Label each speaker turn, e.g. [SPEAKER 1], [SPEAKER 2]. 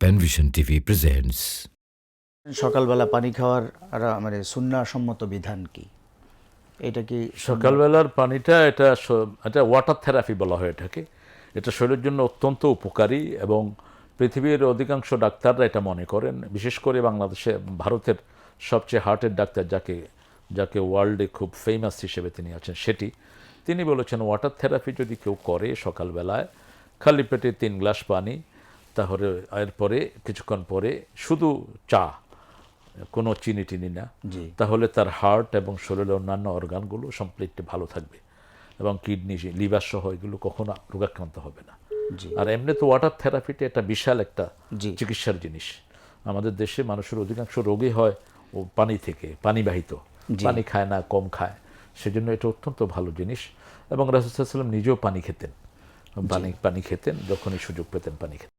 [SPEAKER 1] Panvision TV presents.
[SPEAKER 2] সকালবেলা পানি খাওয়ার মানে সুন্নাহ সম্মত বিধান কি? এটা কি
[SPEAKER 3] সকালবেলার পানিটা এটা ওয়াটার থেরাপি বলা হয় এটাকে। এটা শরীরের জন্য অত্যন্ত উপকারী এবং পৃথিবীর অধিকাংশ ডাক্তাররা এটা মনে করেন, বিশেষ করে বাংলাদেশে ভারতের সবচেয়ে হার্টের ডাক্তার যাকে যাকে ওয়ার্ল্ডে খুব ফেমাস হিসেবে তিনি আছেন তিনি বলেছেন ওয়াটার থেরাপি যদি কেউ করে সকালবেলায় খালি পেটে 3 গ্লাস পানি, তাহলে এরপরে কিছুক্ষণ পরে শুধু চা, কোনো চিনি টিনি না,
[SPEAKER 2] জি
[SPEAKER 3] তাহলে তার হার্ট এবং শরীরের অন্যান্য অর্গানগুলো কমপ্লিটলি ভালো থাকবে এবং কিডনি লিভার সহ এগুলো কখনো রোগাক্রান্ত হবে না।
[SPEAKER 2] জি
[SPEAKER 3] আর এমনি তো ওয়াটার থেরাপিটা একটা বিশাল একটা
[SPEAKER 2] জি
[SPEAKER 3] চিকিৎসার জিনিস। আমাদের দেশে মানুষের অধিকাংশ রোগী হয় ও পানি থেকে, পানিবাহিত,
[SPEAKER 2] জি।
[SPEAKER 3] পানি খায় না, কম খায়, সেজন্য এটা অত্যন্ত ভালো জিনিস। এবং রাসূল সাল্লাল্লাহু আলাইহি ওয়াসাল্লাম নিজেও পানি খেতেন, পানি খেতেন, যখনই সুযোগ পেতেন পানি খেতেন।